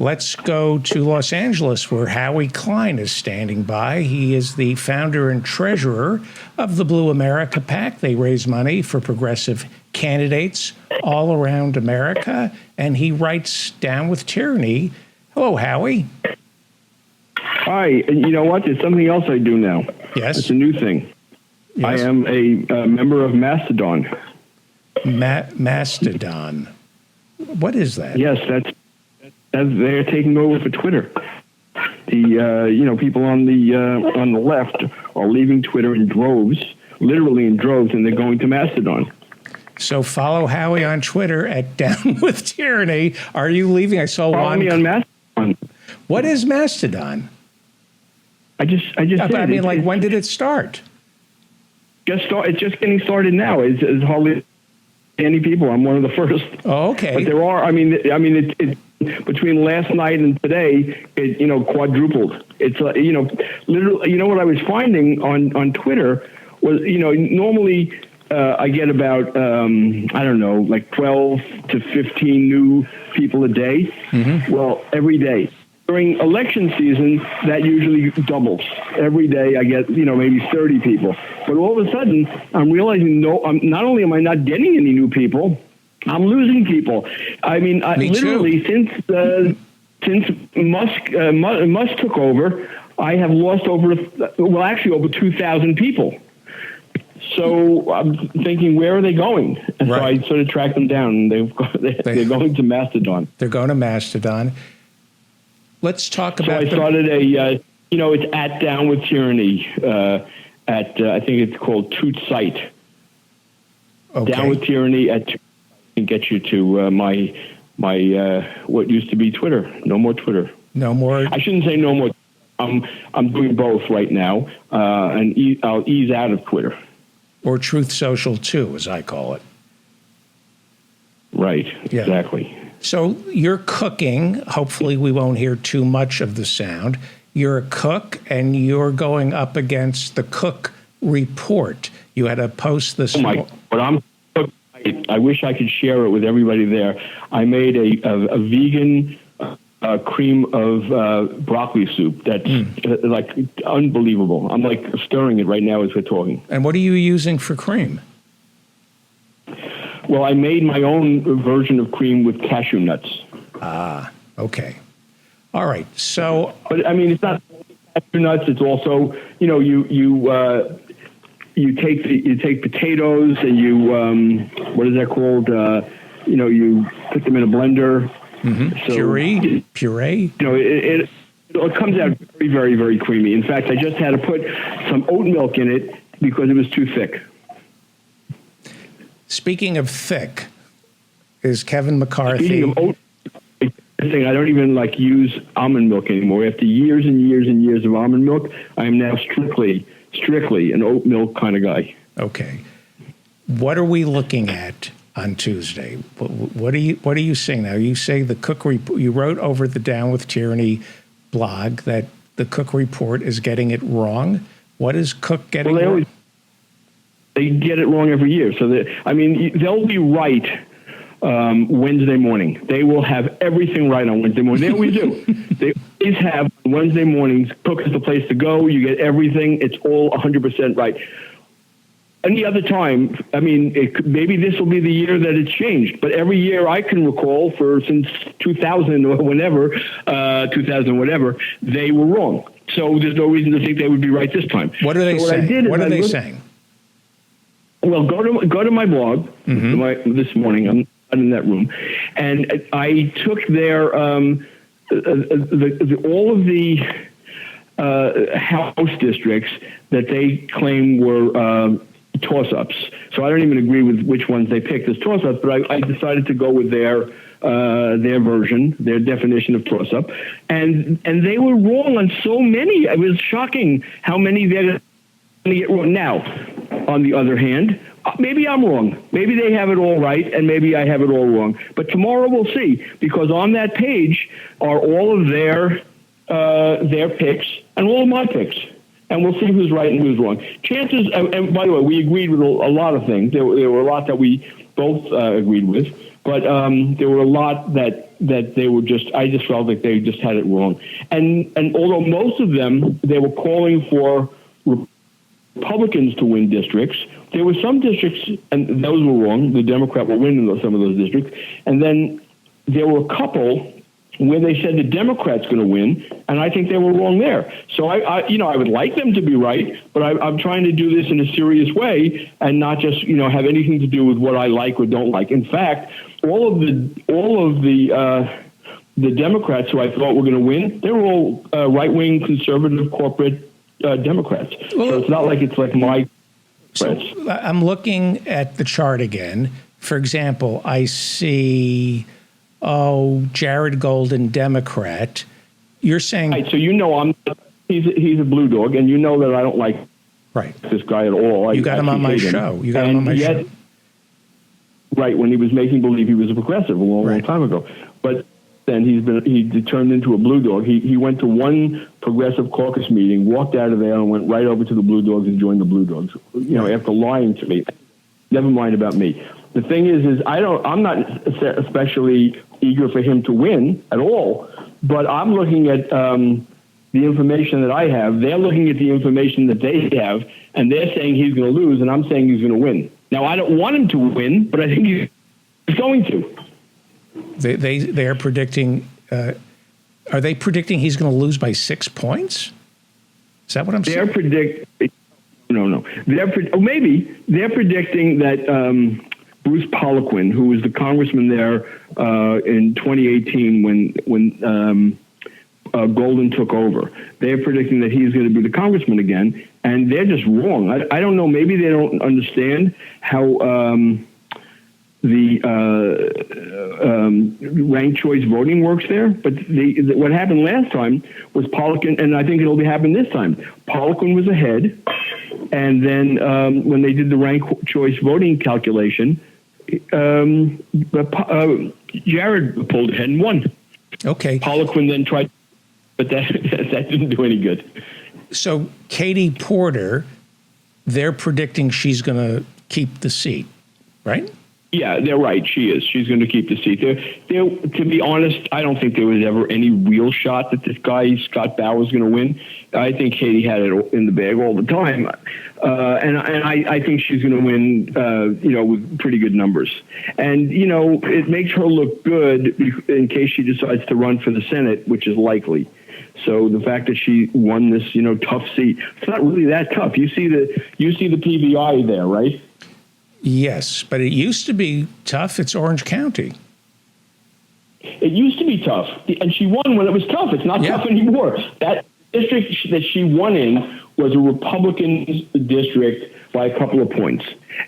Let's go to Los Angeles, where Howie Klein is standing by. He is the founder and treasurer of the Blue America PAC. They raise money for progressive candidates all around America, and he writes Down with Tyranny. Hello, Howie. Hi. And you know what? There's something else I do now. Yes. It's a new thing. Yes. I am a member of Mastodon. Mastodon. What is that? Yes, that's they're taking over for Twitter. The people on the left are leaving Twitter in droves, literally in droves, and they're going to Mastodon. So follow Howie on Twitter at Down with Tyranny. Are you leaving? I saw Follow one. me on Mastodon. What is Mastodon? I just said, I mean, like, when did it start? It's just getting started now. It's hardly any people. I'm one of the first. Oh, okay. But there are. I mean, it between last night and today, it quadrupled. It's literally. You know what I was finding on Twitter was normally I get about I don't know, like 12 to 15 new people a day. Mm-hmm. Well, every day. During election season, that usually doubles. Every day I get, maybe 30 people. But all of a sudden, I'm realizing, not only am I not getting any new people, I'm losing people. I mean, literally, since Musk took over, I have lost over 2,000 people. So I'm thinking, where are they going? And right. So I sort of tracked them down. They're going to Mastodon. They're going to Mastodon. Let's talk about. So I started it's at Down with Tyranny I think it's called Toot Site. Okay. Down with Tyranny can get you to my what used to be Twitter. No more Twitter. No more. I shouldn't say no more. I'm doing both right now, and I'll ease out of Twitter. Or Truth Social 2, as I call it. Right. Yeah. Exactly. So you're cooking. Hopefully we won't hear too much of the sound. You're a cook, and you're going up against the Cook Report. You had a post this morning. I wish I could share it with everybody there. I made a vegan cream of broccoli soup that's like unbelievable. I'm like stirring it right now as we're talking. And what are you using for cream? Well, I made my own version of cream with cashew nuts. Ah, okay. All right. So, but I mean, it's not cashew nuts. It's also, you take potatoes and you what is that called? You put them in a blender. Mm-hmm. So, puree. It comes out very, very, very creamy. In fact, I just had to put some oat milk in it because it was too thick. Speaking of thick, is Kevin McCarthy. Speaking of oat, I don't even use almond milk anymore. After years and years and years of almond milk, I am now strictly an oat milk kind of guy. Okay. What are we looking at on Tuesday? What are you saying now? You say the Cook Report. You wrote over the Down with Tyranny blog that the Cook Report is getting it wrong. What is Cook getting wrong? They get it wrong every year. So they'll be right Wednesday morning. They will have everything right on Wednesday morning. They always do. They always have Wednesday mornings. Cook is the place to go. You get everything. It's all 100% right. Any other time, maybe this will be the year that it's changed. But every year I can recall since 2000 or whenever, 2000 whatever, they were wrong. So there's no reason to think they would be right this time. What are they saying? What are they saying? Well, go to my blog this morning. I'm not in that room, and I took their all of the House districts that they claim were toss-ups. So I don't even agree with which ones they picked as toss-ups, but I decided to go with their version, their definition of toss-up, and they were wrong on so many. It was shocking how many they're going to get wrong. Now, on the other hand, maybe I'm wrong. Maybe they have it all right, and maybe I have it all wrong. But tomorrow we'll see, because on that page are all of their picks and all of my picks. And we'll see who's right and who's wrong. Chances, and by the way, we agreed with a lot of things. There were a lot that we both agreed with, but there were a lot that that they were I just felt like they just had it wrong. And although most of them, they were calling for Republicans to win districts, there were some districts, and those were wrong. The Democrat will win in some of those districts. And then there were a couple where they said the Democrat's going to win, and I think they were wrong there. So I would like them to be right, but I'm trying to do this in a serious way and not just have anything to do with what I like or don't like. In fact, all of the Democrats who I thought were going to win, they were all right-wing conservative corporate Democrats. So it's not like it's like my friends. So I'm looking at the chart again. For example, I see, Jared Golden, Democrat. You're saying... Right, so he's a blue dog, and you know that I don't like this guy at all. You got him on my show. You got him on my show. Right, when he was making believe he was a progressive a long time ago. But then he turned into a blue dog. He went to one progressive caucus meeting, walked out of there, and went right over to the Blue Dogs and joined the Blue Dogs. After lying to me. Never mind about me. The thing is I'm not especially eager for him to win at all. But I'm looking at the information that I have. They're looking at the information that they have, and they're saying he's going to lose, and I'm saying he's going to win. Now, I don't want him to win, but I think he's going to. They're predicting. Are they predicting he's going to lose by 6 points? Is that what I'm saying? No. Maybe they're predicting that Bruce Poliquin, who was the congressman there in 2018 when Golden took over, they're predicting that he's going to be the congressman again, and they're just wrong. I don't know. Maybe they don't understand how the ranked choice voting works there. But what happened last time was Poliquin, and I think it'll happen this time. Poliquin was ahead, and then when they did the ranked choice voting calculation, Jared pulled ahead and won. Okay. Poliquin then tried, but that didn't do any good. So Katie Porter, they're predicting she's going to keep the seat, right? Yeah, they're right. She is. She's going to keep the seat. To be honest, I don't think there was ever any real shot that this guy, Scott Bauer, was going to win. I think Katie had it in the bag all the time. And I think she's going to win, with pretty good numbers. And, it makes her look good in case she decides to run for the Senate, which is likely. So the fact that she won this, tough seat, it's not really that tough. You see the PVI there, right? Yes, but it used to be tough. It's Orange County. It used to be tough, and she won when it was tough. It's not tough anymore. That district that she won in was a Republican district by a couple of points,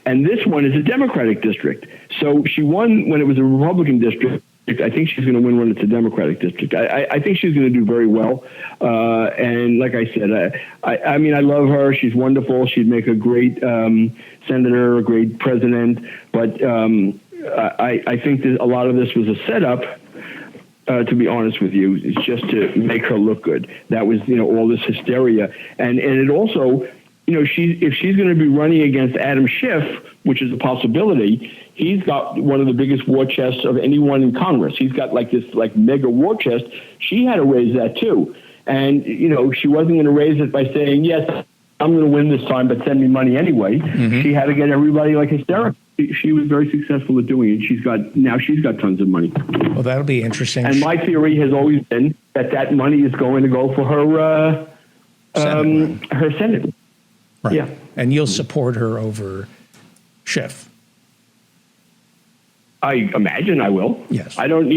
and this one is a Democratic district. So she won when it was a Republican district. I think she's going to win when it's a Democratic district. I think she's going to do very well. And like I said, I mean, I love her. She's wonderful. She'd make a great senator, a great president. But I think that a lot of this was a setup, to be honest with you. It's just to make her look good. That was, all this hysteria. And it also, if she's going to be running against Adam Schiff, which is a possibility, he's got one of the biggest war chests of anyone in Congress. He's got this mega war chest. She had to raise that too. And, she wasn't going to raise it by saying, yes, I'm going to win this time, but send me money anyway. Mm-hmm. She had to get everybody hysterical. She was very successful at doing it. Now she's got tons of money. Well, that'll be interesting. And my theory has always been that money is going to go for her her Senate. Right. Yeah. And you'll support her over Schiff. I imagine I will. Yes. I don't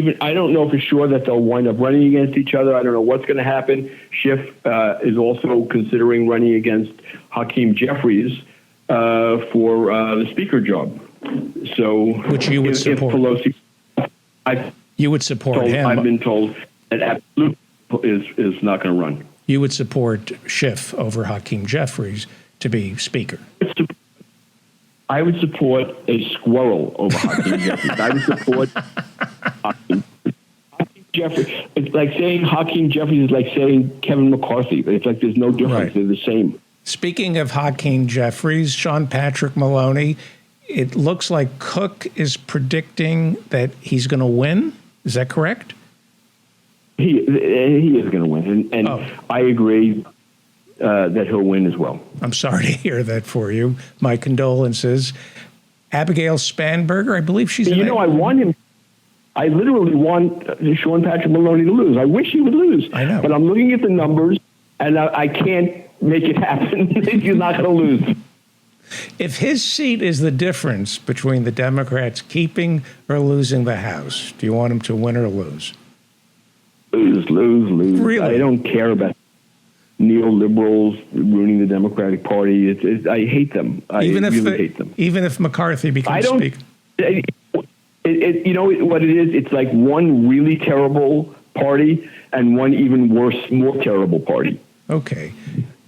know for sure that they'll wind up running against each other. I don't know what's going to happen. Schiff is also considering running against Hakeem Jeffries for the speaker job. So, which you would support. If Pelosi, you would support him. I've been told that absolutely is not going to run. You would support Schiff over Hakeem Jeffries to be speaker. I would support a squirrel over Hakeem Jeffries. I would support Hakeem Jeffries. It's like saying Hakeem Jeffries is like saying Kevin McCarthy. It's like there's no difference. Right. They're the same. Speaking of Hakeem Jeffries, Sean Patrick Maloney, it looks like Cook is predicting that he's going to win. Is that correct? He is going to win, and Oh. I agree that he'll win as well. I'm sorry to hear that for you. My condolences. Abigail Spanberger, I believe she's in I want him. I literally want Sean Patrick Maloney to lose. I wish he would lose. I know. But I'm looking at the numbers, and I can't make it happen. He's not going to lose. If his seat is the difference between the Democrats keeping or losing the House, do you want him to win or lose? Lose. Really? I don't care about neoliberals ruining the Democratic Party. I hate them. I really hate them. Even if McCarthy becomes Speaker? You know what it is? It's like one really terrible party and one even worse, more terrible party. Okay.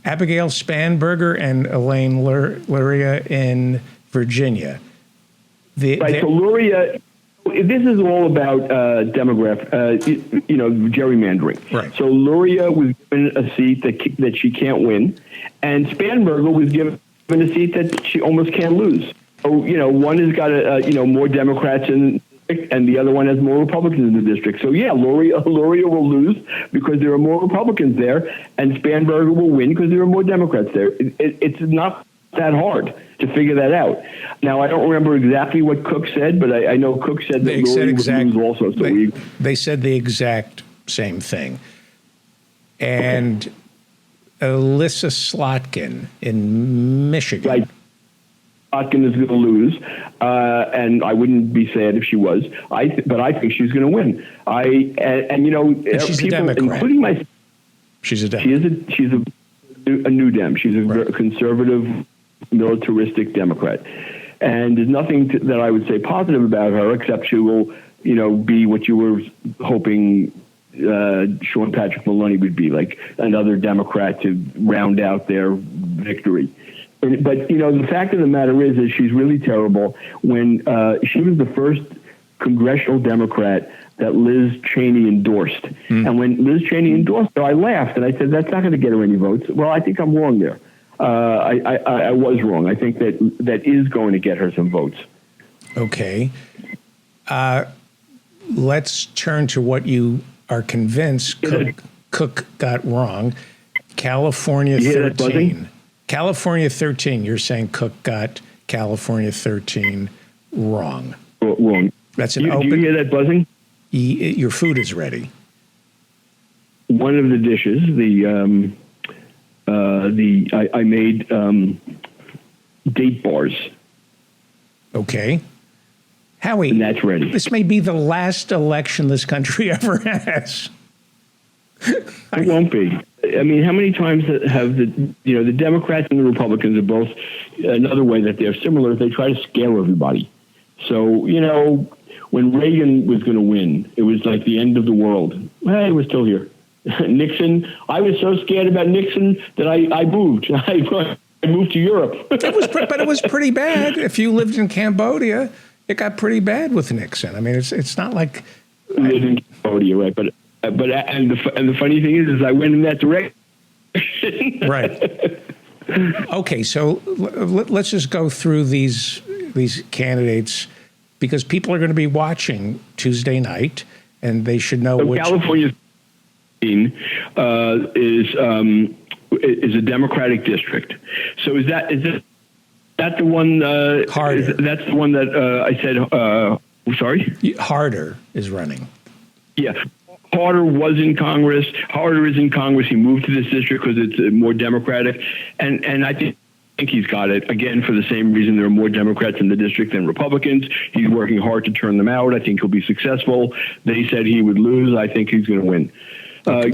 Abigail Spanberger and Elaine Luria in Virginia. Right, so Luria, this is all about gerrymandering. Right. So Luria was given a seat that she can't win, and Spanberger was given a seat that she almost can't lose. So, one has got more Democrats in, and the other one has more Republicans in the district. So, yeah, Luria will lose because there are more Republicans there, and Spanberger will win because there are more Democrats there. It's not that hard to figure that out. Now, I don't remember exactly what Cook said, but I know Cook said that Luria would lose also. So they said the exact same thing. And Alyssa Slotkin in Michigan. Right. Slotkin is going to lose, and I wouldn't be sad if she was. But I think she's going to win. And she's people, a Democrat. including myself. She's a Democrat. She's a new Dem. She's a conservative, militaristic Democrat, and there's nothing that I would say positive about her except she will, be what you were hoping Sean Patrick Maloney would be, like another Democrat to round out their victory. But, the fact of the matter is she's really terrible. When she was the first congressional Democrat that Liz Cheney endorsed. And when Liz Cheney endorsed her, I laughed, and I said, that's not going to get her any votes. Well, I think I'm wrong there. I was wrong. I think that is going to get her some votes. Okay. Let's turn to what you are convinced Cook got wrong. California 13. California 13, you're saying Cook got California 13 wrong. Wrong. That's an open. Do you hear that buzzing? Your food is ready. One of the dishes, I made date bars. Okay. Howie, and that's ready. This may be the last election this country ever has. It won't be. I mean, how many times have the Democrats and the Republicans are both, another way that they're similar, they try to scare everybody. So, when Reagan was going to win, it was like the end of the world. Hey, we're still here. Nixon, I was so scared about Nixon that I moved. I moved to Europe. But it was pretty bad. If you lived in Cambodia, it got pretty bad with Nixon. I mean, it's not like... I lived in Cambodia, right, but the funny thing is I went in that direction. Right. Okay, so let's just go through these candidates because people are going to be watching Tuesday night, and they should know which. California is a Democratic district. So is that the one? Harder. That's the one that I said. Sorry. Harder is running. Yeah. Harder was in Congress. Harder is in Congress. He moved to this district because it's more Democratic, and I think he's got it again for the same reason. There are more Democrats in the district than Republicans. He's working hard to turn them out. I think he'll be successful. They said he would lose. I think he's going to win.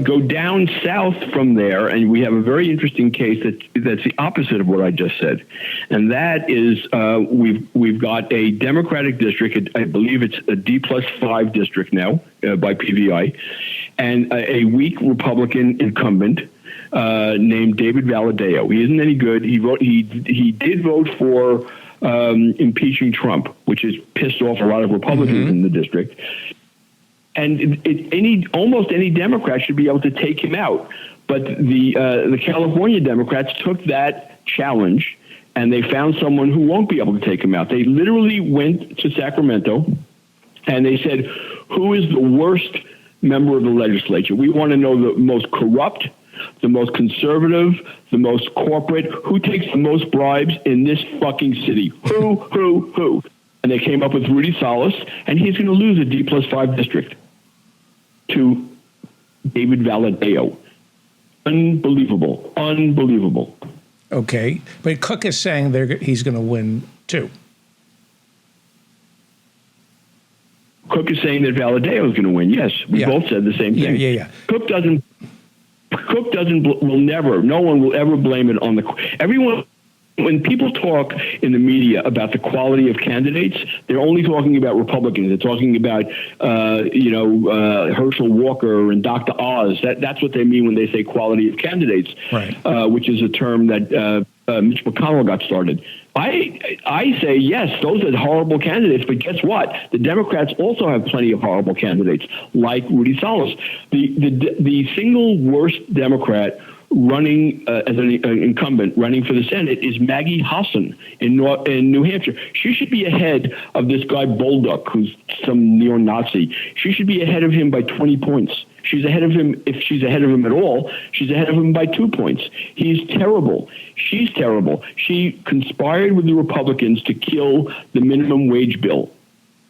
Go down south from there, and we have a very interesting case that's the opposite of what I just said, and that is we've got a Democratic district. I believe it's a D+5 district now by PVI, and a weak Republican incumbent named David Valadao. He isn't any good. He did vote for impeaching Trump, which has pissed off a lot of Republicans in the district. And almost any Democrat should be able to take him out. But the California Democrats took that challenge, and they found someone who won't be able to take him out. They literally went to Sacramento, and they said, Who is the worst member of the legislature? We want to know the most corrupt, the most conservative, the most corporate. Who takes the most bribes in this fucking city? Who? And they came up with Rudy Salas, and he's going to lose a D+5 district to David Valadao. Unbelievable. Okay, but Cook is saying he's going to win too. Cook is saying that Valadao is going to win. Yes, we both said the same thing. Yeah. Cook will never. No one will ever blame it on everyone. When people talk in the media about the quality of candidates, they're only talking about Republicans. They're talking about, Herschel Walker and Dr. Oz. That's what they mean when they say quality of candidates, right. Which is a term that Mitch McConnell got started. I say, yes, those are horrible candidates, but guess what? The Democrats also have plenty of horrible candidates, like Rudy Salas. The single worst Democrat running as an incumbent, running for the Senate, is Maggie Hassan in New Hampshire. She should be ahead of this guy Bolduc, who's some neo-Nazi. She should be ahead of him by 20 points. She's ahead of him, if she's ahead of him at all, she's ahead of him by 2 points. He's terrible. She's terrible. She conspired with the Republicans to kill the minimum wage bill.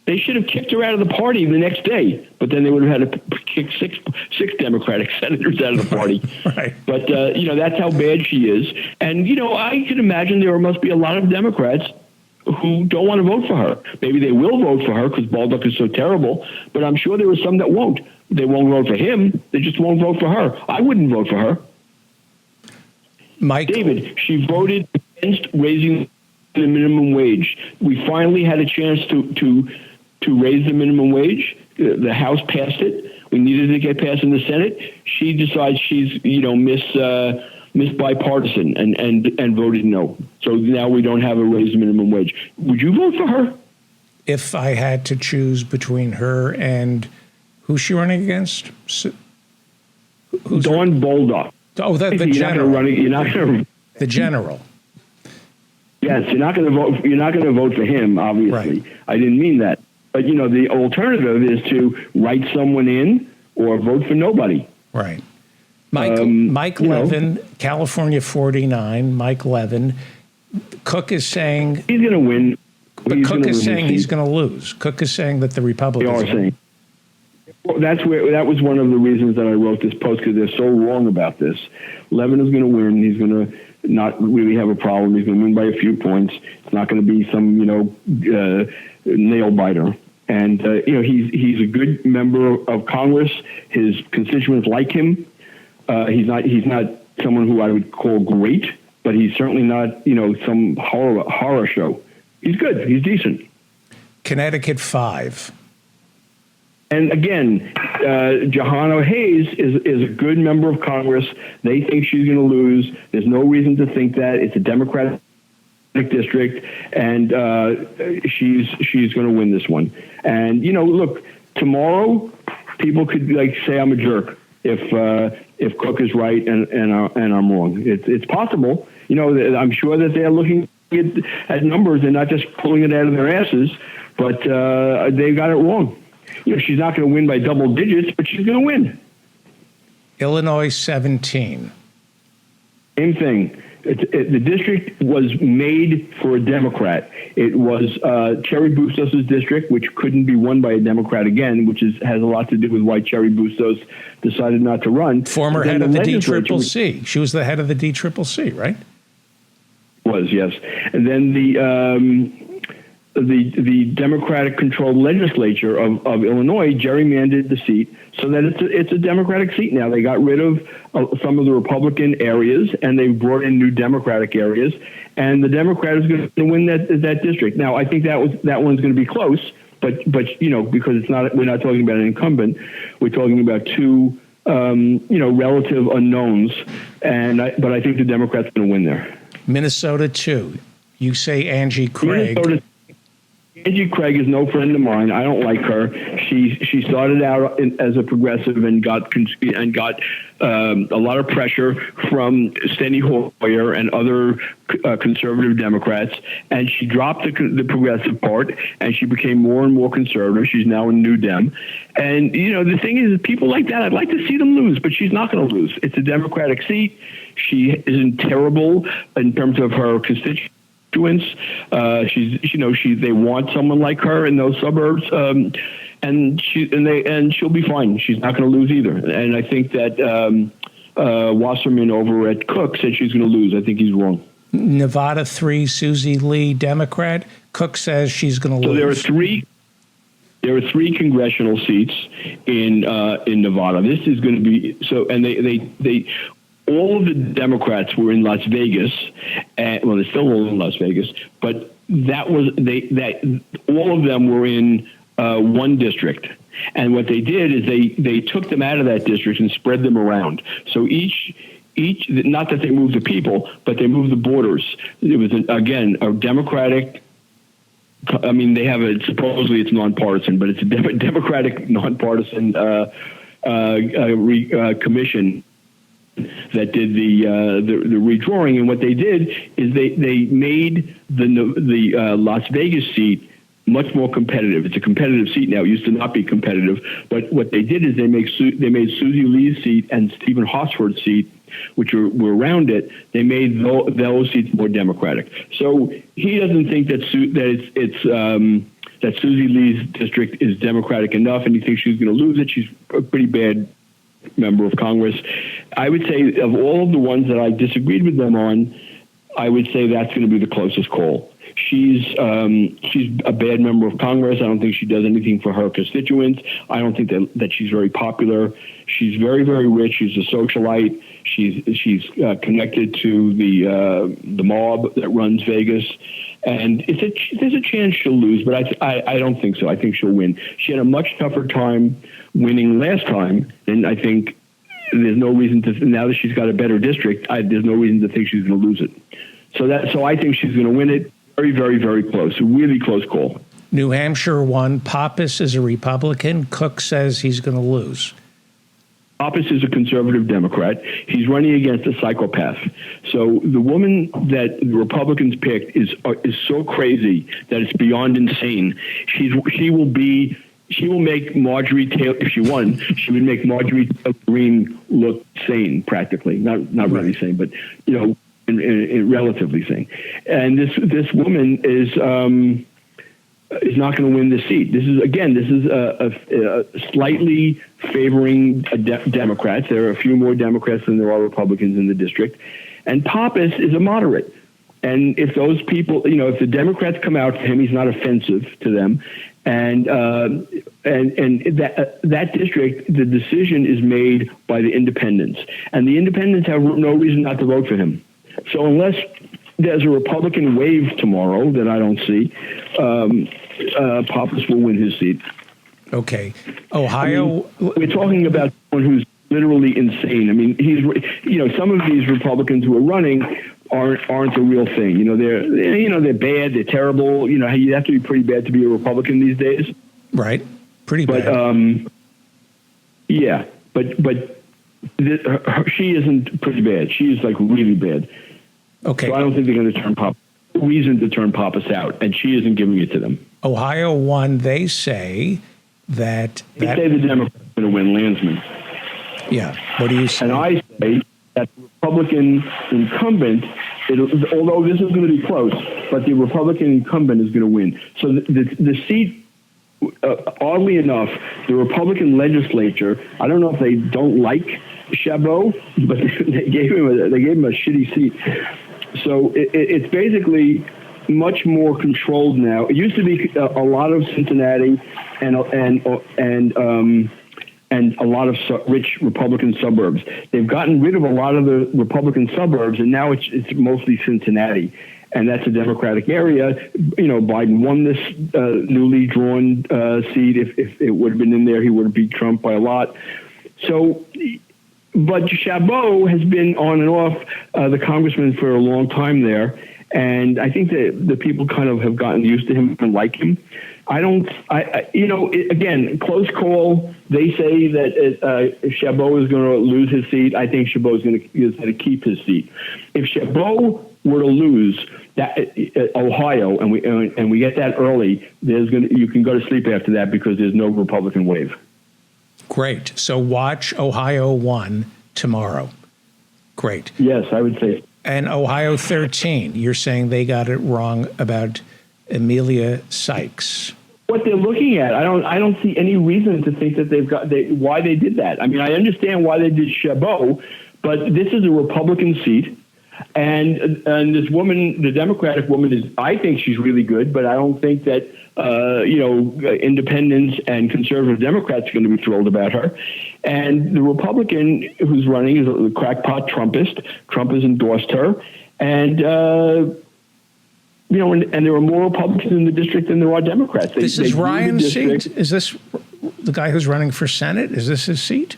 They should have kicked her out of the party the next day, but then they would have had to kick six Democratic senators out of the party. Right. But, that's how bad she is. And, I can imagine there must be a lot of Democrats who don't want to vote for her. Maybe they will vote for her because Bolduc is so terrible, but I'm sure there are some that won't. They won't vote for him. They just won't vote for her. I wouldn't vote for her. Mike, David, she voted against raising the minimum wage. We finally had a chance to raise the minimum wage. The House passed it. We needed to get passed in the Senate. She decides she's, Miss Bipartisan and voted no. So now we don't have a raised minimum wage. Would you vote for her? if I had to choose between her and who's she running against? Dawn Bolduc. Oh, the You're general. You're not going to. The general. Yes, you're not going to vote. You're not going to vote for him. Obviously, Right. I didn't mean that. But the alternative is to write someone in or vote for nobody. Right. Mike Levin, California 49. Mike Levin. Cook is saying He's going to win. But Cook is saying he's going to lose. Cook is saying that the They Republicans are saying. Well, that was one of the reasons that I wrote this post, because they're so wrong about this. Levin is going to win. He's going to not really have a problem. He's going to win by a few points. It's not going to be some nail biter. And he's a good member of Congress. His constituents like him. He's not someone who I would call great, but he's certainly not some horror show. He's good. He's decent. Connecticut 5. And again, Jahana Hayes is a good member of Congress. They think she's going to lose. There's no reason to think that. It's a Democratic district, and she's going to win this one. And look, tomorrow people could say I'm a jerk if Cook is right and I'm wrong. It's possible. I'm sure that they're looking at numbers and not just pulling it out of their asses, but they got it wrong. She's not going to win by double digits, but she's going to win. Illinois 17. Same thing. The district was made for a Democrat. It was Cherry Bustos' district, which couldn't be won by a Democrat again, which has a lot to do with why Cherry Bustos decided not to run. Former head of the DCCC. She was the head of the DCCC, right? Was, yes. And then the Democratic-controlled legislature of Illinois gerrymandered the seat so that it's a Democratic seat now. They got rid of some of the Republican areas, and they brought in new Democratic areas, and the Democrat is going to win that district. Now, I think that one's going to be close, but because we're not talking about an incumbent, we're talking about two relative unknowns, but I think the Democrats are going to win there. Minnesota 2. You say Angie Craig. Angie Craig is no friend of mine. I don't like her. She started out as a progressive and got a lot of pressure from Steny Hoyer and other conservative Democrats, and she dropped the progressive part, and she became more and more conservative. She's now a New Dem, and the thing is, people like that, I'd like to see them lose, but she's not going to lose. It's a Democratic seat. She isn't terrible in terms of her constituents. They want someone like her in those suburbs, and she'll be fine. She's not going to lose either. And I think that Wasserman over at Cook said she's going to lose. I think he's wrong. Nevada 3, Susie Lee, Democrat. Cook says she's going to lose. So there are three congressional seats in Nevada. This is going to be so, and they all of the Democrats were in Las Vegas, and well, they're still all in Las Vegas, but that all of them were in one district. And what they did is they took them out of that district and spread them around. So each not that they moved the people, but they moved the borders. It was again a Democratic. I mean, they have supposedly it's nonpartisan, but it's a Democratic nonpartisan commission that did the redrawing. And what they did is they made the Las Vegas seat much more competitive. It's a competitive seat now. It used to not be competitive, but what they did is they made Susie Lee's seat and Stephen Hosford's seat, which were around it. They made those seats more Democratic. So he doesn't think that Susie Lee's district is Democratic enough, and he thinks she's going to lose it. She's a pretty bad member of Congress. I would say of all of the ones that I disagreed with them on, I would say that's going to be the closest call. She's a bad member of Congress. I don't think she does anything for her constituents. I don't think that she's very popular. She's very, very rich. She's a socialite. She's connected to the mob that runs Vegas, and there's a chance she'll lose, but I don't think so. I think she'll win. She had a much tougher time winning last time, and I think there's no reason to. Now that she's got a better district, there's no reason to think she's going to lose it. So I think she's going to win it. Very, very, very close. A really close call. New Hampshire 1. Pappas is a Republican. Cook says he's going to lose. Pappas is a conservative Democrat. He's running against a psychopath. So the woman that the Republicans picked is so crazy that it's beyond insane. She will make Marjorie Taylor, if she won, she would make Marjorie Taylor Greene look sane, practically. Not really sane, but in relatively sane. And this woman is not going to win the seat. This is a slightly favoring Democrats. There are a few more Democrats than there are Republicans in the district. And Pappas is a moderate. And if those people, if the Democrats come out for him, he's not offensive to them. And that district, the decision is made by the independents. And the independents have no reason not to vote for him. So unless there's a Republican wave tomorrow that I don't see, Pappas will win his seat. Okay. Ohio. We're talking about someone who's literally insane. I mean, some of these Republicans who are running aren't the real thing. They're bad. They're terrible. You have to be pretty bad to be a Republican these days. Right. Pretty bad. But she isn't pretty bad. She is like really bad. Okay. So I don't think they're going to turn Pappas. Reason to turn Pappas out, and she isn't giving it to them. Ohio 1. They say that they say the Democrats are going to win Landsman. Yeah. What do you say? And I say that the Republican incumbent, although this is going to be close, but the Republican incumbent is going to win. So the seat. Oddly enough, the Republican legislature, I don't know if they don't like Chabot, but they gave him a shitty seat. So it's basically much more controlled now. It used to be a lot of Cincinnati and a lot of rich Republican suburbs. They've gotten rid of a lot of the Republican suburbs, and now it's mostly Cincinnati. And that's a Democratic area. Biden won this newly drawn seat. If it would have been in there, he would have beat Trump by a lot. So, but Chabot has been on and off the congressman for a long time there, and I think that the people kind of have gotten used to him and like him. Again, close call. They say that Chabot is going to lose his seat. I think Chabot is going to keep his seat. If Chabot were to lose that Ohio, and we get that early, you can go to sleep after that because there's no Republican wave. Great. So watch Ohio 1 tomorrow. Great. Yes, I would say. And Ohio 13, you're saying they got it wrong about Emilia Sykes. What they're looking at, I don't see any reason to think that why they did that. I mean, I understand why they did Chabot, but this is a Republican seat, and this woman, the Democratic woman, I think she's really good, but I don't think that independents and conservative Democrats are going to be thrilled about her. And the Republican who's running is a crackpot Trumpist. Trump has endorsed her, and there are more Republicans in the district than there are Democrats. This is Ryan's seat? Is this the guy who's running for Senate? Is this his seat?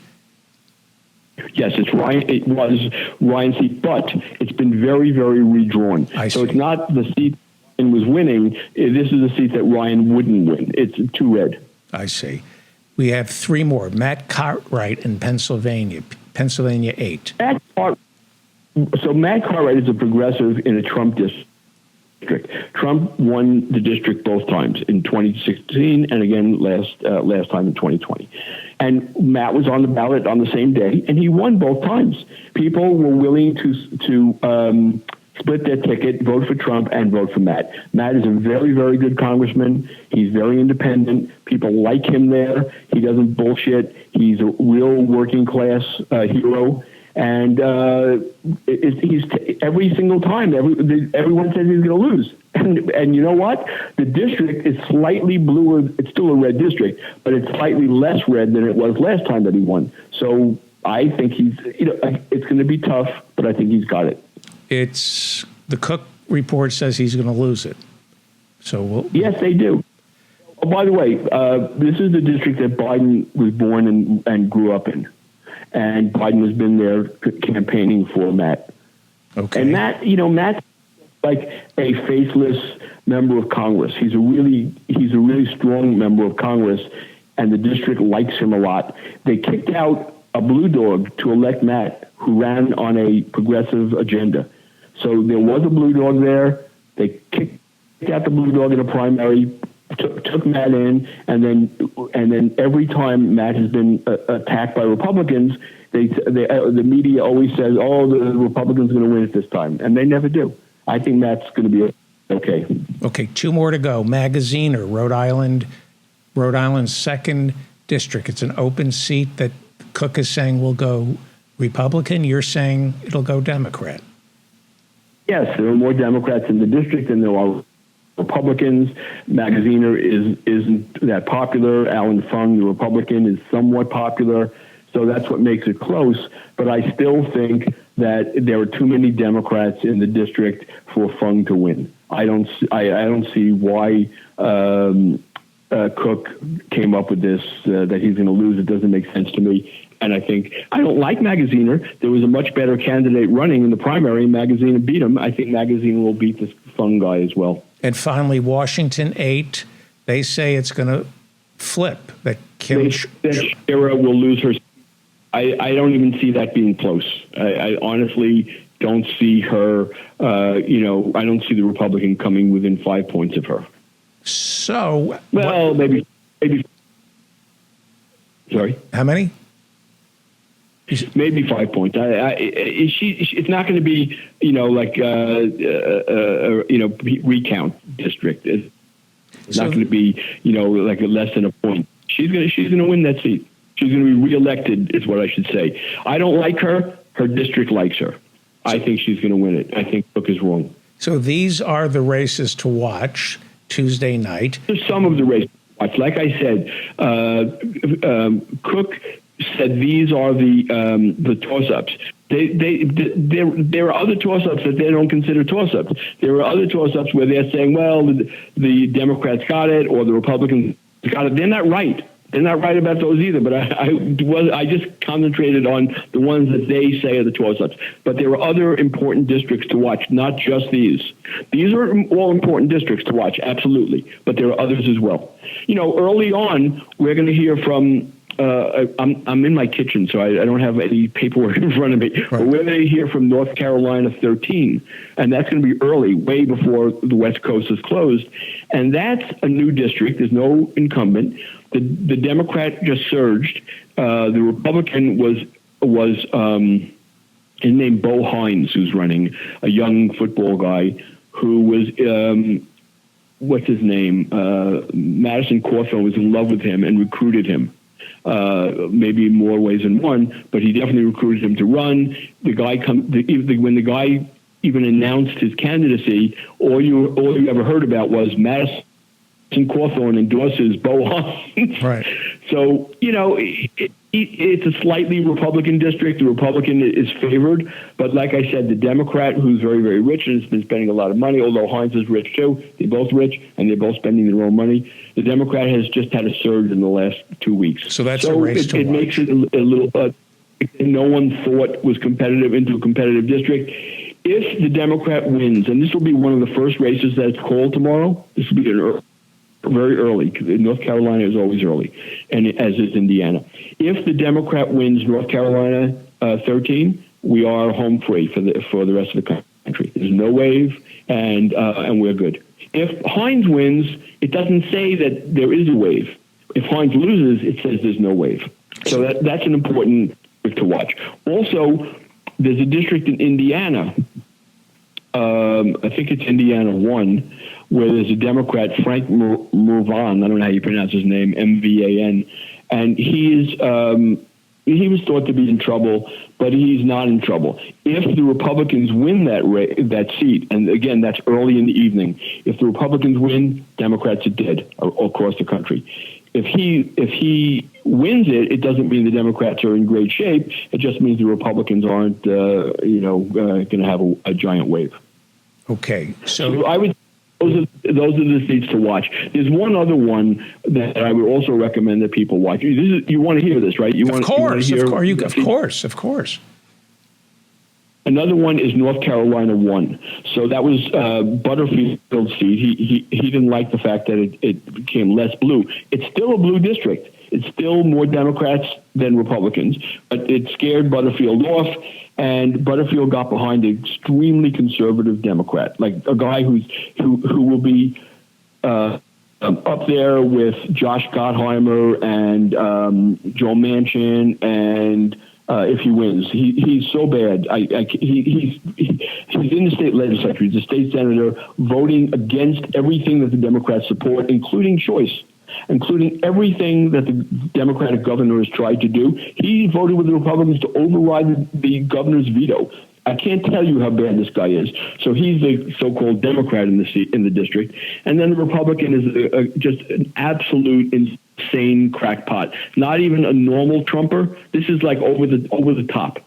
Yes, it's Ryan. It was Ryan's seat, but it's been very, very redrawn. So it's not the seat Ryan was winning. This is the seat that Ryan wouldn't win. It's too red. I see. We have three more. Matt Cartwright in Pennsylvania 8. So Matt Cartwright is a progressive in a Trump district. Trump won the district both times, in 2016 and again last time in 2020. And Matt was on the ballot on the same day, and he won both times. People were willing to split their ticket, vote for Trump and vote for Matt. Matt is a very, very good congressman. He's very independent. People like him there. He doesn't bullshit. He's a real working class hero. And he's every single time, everyone says he's going to lose. And you know what? The district is slightly bluer. It's still a red district, but it's slightly less red than it was last time that he won. So I think it's going to be tough, but I think he's got it. It's the Cook report says he's going to lose it. So yes, they do. Oh, by the way, this is the district that Biden was born and grew up in. And Biden has been there campaigning for Matt. Okay. And Matt's like a faceless member of Congress. He's a really strong member of Congress, and the district likes him a lot. They kicked out a blue dog to elect Matt, who ran on a progressive agenda. So there was a blue dog there. They kicked out the blue dog in a primary, took Matt in, and then every time Matt has been attacked by Republicans, the media always says, "Oh, the Republicans are going to win it this time," and they never do. I think Matt's going to be okay. Okay, two more to go. Magaziner, Rhode Island's 2nd district. It's an open seat that Cook is saying will go Republican. You're saying it'll go Democrat. Yes, there are more Democrats in the district than there are Republicans. Magaziner isn't that popular. Alan Fung, the Republican, is somewhat popular. So that's what makes it close. But I still think that there are too many Democrats in the district for Fung to win. I don't see why Cook came up with this, that he's going to lose. It doesn't make sense to me. And I don't like Magaziner. There was a much better candidate running in the primary. Magaziner beat him. I think Magaziner will beat this Fung guy as well. And finally, Washington 8, they say it's going to flip. That Sarah will lose her. I don't even see that being close. I honestly don't see her. I don't see the Republican coming within 5 points of her. So, well, maybe. Sorry, how many? Maybe 5 points. It's not going to be, recount district. It's not going to be, like less than a point. She's going to win that seat. She's going to be reelected, is what I should say. I don't like her. Her district likes her. I think she's going to win it. I think Cook is wrong. So these are the races to watch Tuesday night. There's some of the races to watch. Like I said, Cook said these are the toss-ups. There are other toss-ups that they don't consider toss-ups. There are other toss-ups where they're saying, well, the Democrats got it or the Republicans got it. They're not right. They're not right about those either, but I just concentrated on the ones that they say are the 12 steps. But there are other important districts to watch, not just these. These are all important districts to watch, absolutely, but there are others as well. Early on, we're going to hear from. I'm in my kitchen, so I don't have any paperwork in front of me. Right. But we're going to hear from North Carolina 13, and that's going to be early, way before the West Coast is closed. And that's a new district. There's no incumbent. The Democrat just surged. The Republican was his name Bo Hines, who's running, a young football guy who was what's his name? Madison Cawthorn was in love with him and recruited him. Maybe in more ways than one, but he definitely recruited him to run. The guy when the guy even announced his candidacy, all you ever heard about was Madison Cawthorn endorses Bo Hines. Right. So it's a slightly Republican district. The Republican is favored, but like I said, the Democrat, who's very, very rich and has been spending a lot of money, although Hines is rich too, they're both rich and they're both spending their own money. The Democrat has just had a surge in the last 2 weeks. So that's a race to watch. It makes it a little, no one thought was competitive into a competitive district. If the Democrat wins, and this will be one of the first races that's called tomorrow, this will be very early. North Carolina is always early, and as is Indiana. If the Democrat wins North Carolina 13, we are home free for the rest of the country. There's no wave, and we're good. If Hines wins, it doesn't say that there is a wave. If Hines loses, it says there's no wave. So that's an important district to watch. Also, there's a district in Indiana. I think it's Indiana 1, where there's a Democrat, Frank Mrvan, I don't know how you pronounce his name, M-V-A-N, and he was thought to be in trouble, but he's not in trouble. If the Republicans win that seat, and again, that's early in the evening, if the Republicans win, Democrats are dead across the country. If he wins it, it doesn't mean the Democrats are in great shape. It just means the Republicans aren't, going to have a giant wave. Okay, so I would. Those are the seats to watch. There's one other one that I would also recommend that people watch. You want to hear this, right? Of course. Another one is North Carolina 1. So that was Butterfield's seat. He didn't like the fact that it became less blue. It's still a blue district. It's still more Democrats than Republicans, but it scared Butterfield off, and Butterfield got behind an extremely conservative Democrat, like a guy who will be up there with Josh Gottheimer and Joe Manchin, and if he wins, he's so bad. He's in the state legislature. He's a state senator voting against everything that the Democrats support, including choice. Including everything that the Democratic governor has tried to do. He voted with the Republicans to override the governor's veto. I can't tell you how bad this guy is. So he's the so-called Democrat in the district. And then the Republican is just an absolute insane crackpot. Not even a normal Trumper. This is like over the top.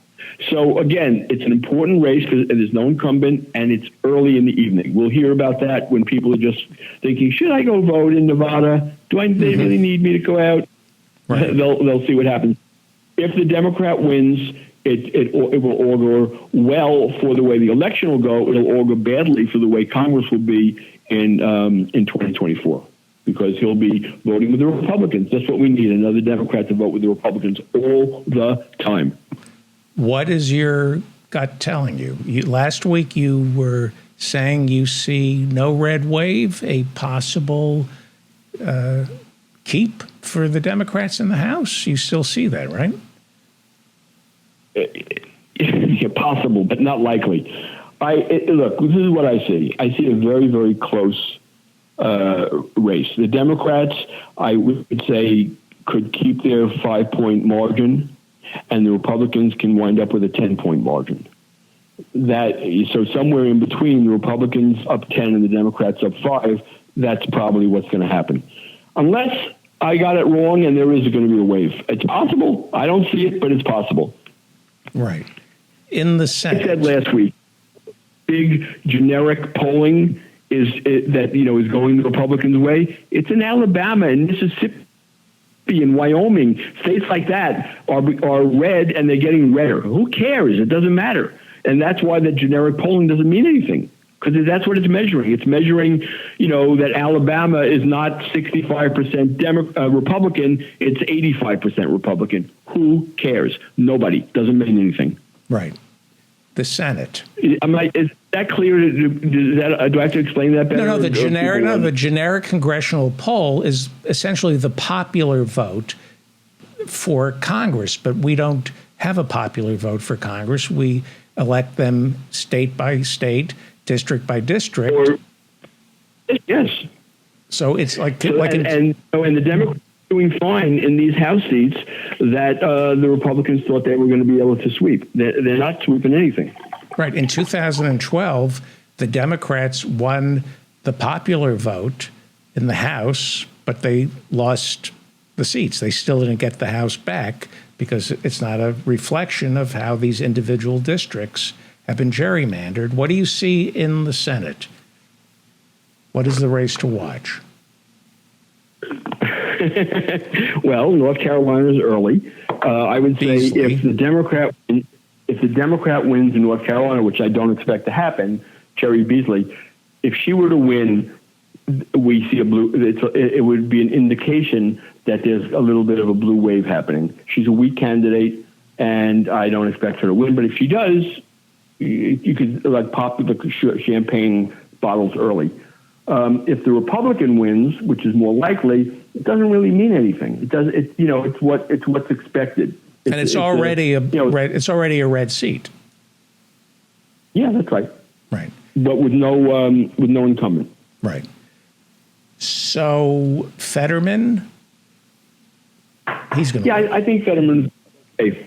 So, again, it's an important race because there's no incumbent, and it's early in the evening. We'll hear about that when people are just thinking, should I go vote in Nevada? They really need me to go out? Right. They'll see what happens. If the Democrat wins, it will augur well for the way the election will go. It'll augur badly for the way Congress will be in 2024. Because he'll be voting with the Republicans. That's what we need, another Democrat to vote with the Republicans all the time. What is your gut telling you? Last week you were saying you see no red wave, a possible keep for the Democrats in the House. You still see that, right? Possible, but not likely. Look, this is what I see. I see a very, very close race. The Democrats, I would say, could keep their 5-point margin, and the Republicans can wind up with a 10-point margin. So somewhere in between, the Republicans up 10 and the Democrats up 5, that's probably what's going to happen. Unless I got it wrong and there is going to be a wave. It's possible. I don't see it, but it's possible. Right. In the Senate. I said last week, big generic polling is going the Republicans' way. It's in Alabama and Mississippi Mississippi and Wyoming, states like that are red, and they're getting redder. Who cares? It doesn't matter. And that's why the generic polling doesn't mean anything, because that's what it's measuring. It's measuring, that Alabama is not 65% Republican, it's 85% Republican. Who cares? Nobody. Doesn't mean anything. Right. The Senate. Is that clear? Do I have to explain that better? No, the generic congressional poll is essentially the popular vote for Congress, but we don't have a popular vote for Congress. We elect them state by state, district by district. Yes. So it's and the Democrats are doing fine in these House seats that the Republicans thought they were going to be able to sweep. They're not sweeping anything. Right. In 2012, the Democrats won the popular vote in the House, but they lost the seats. They still didn't get the House back because it's not a reflection of how these individual districts have been gerrymandered. What do you see in the Senate? What is the race to watch? Well, North Carolina is early. I would say if the Democrat wins in North Carolina, which I don't expect to happen, Cherry Beasley, if she were to win, we see it would be an indication that there's a little bit of a blue wave happening. She's a weak candidate, and I don't expect her to win. But if she does, you could pop the champagne bottles early. If the Republican wins, which is more likely, it doesn't really mean anything. It does. It's what's expected. It's already a red seat. Yeah, that's right. Right. But with no incumbent. Right. So Fetterman, he's going to. Yeah, I think Fetterman's safe.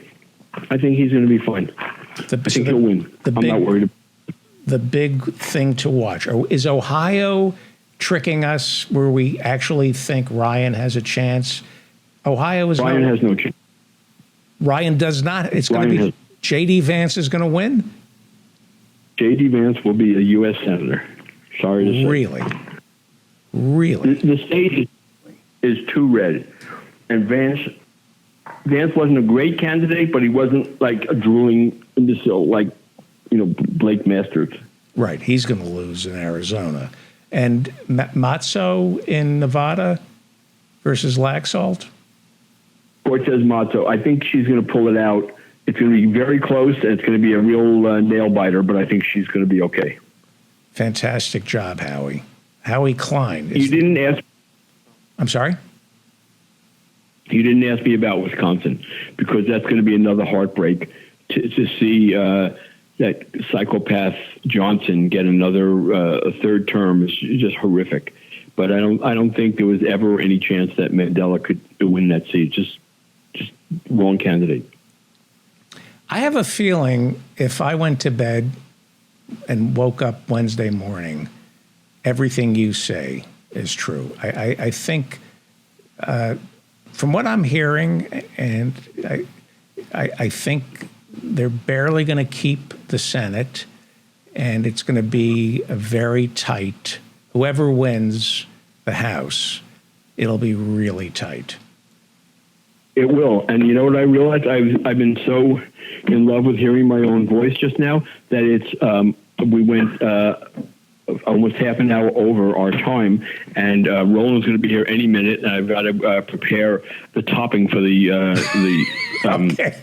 I think he's going to be fine. I think he'll win. I'm not worried. The big thing to watch is Ohio tricking us, where we actually think Ryan has a chance. Ryan has no chance. Ryan does not. It's going to be J.D. Vance is going to win. J.D. Vance will be a U.S. senator. Sorry to say. Really. The state is too red, and Vance wasn't a great candidate, but he wasn't like a drooling imbecile like Blake Masters. Right. He's going to lose in Arizona. And Mazzo in Nevada versus Laxalt? Cortez Mato. I think she's going to pull it out. It's going to be very close, and it's going to be a real nail biter, but I think she's going to be okay. Fantastic job, Howie. Howie Klein. You didn't ask. I'm sorry? You didn't ask me about Wisconsin, because that's going to be another heartbreak to see that psychopath Johnson get another a third term. Is just horrific. But I don't think there was ever any chance that Mandela could win that seat. Just wrong candidate. I have a feeling if I went to bed and woke up Wednesday morning, everything you say is true. I think from what I'm hearing, and I think they're barely going to keep the Senate, and it's going to be a very tight. Whoever wins the House, it'll be really tight. It will. And you know what I realized? I've been so in love with hearing my own voice just now that it's we went almost half an hour over our time, and Roland's going to be here any minute, and I've got to prepare the topping for the okay.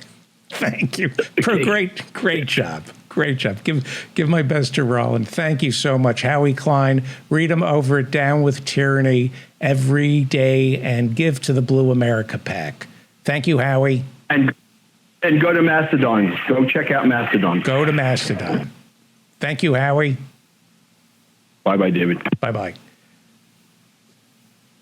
Thank you. Great job. Great job. Give my best to Roland. Thank you so much. Howie Klein. Read him over at Down with Tyranny every day and give to the Blue America PAC. Thank you, Howie. And go to Mastodon. Go check out Mastodon. Go to Mastodon. Thank you, Howie. Bye-bye, David. Bye-bye.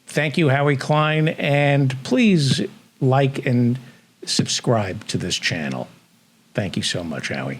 Thank you, Howie Klein. And please like and subscribe to this channel. Thank you so much, Howie.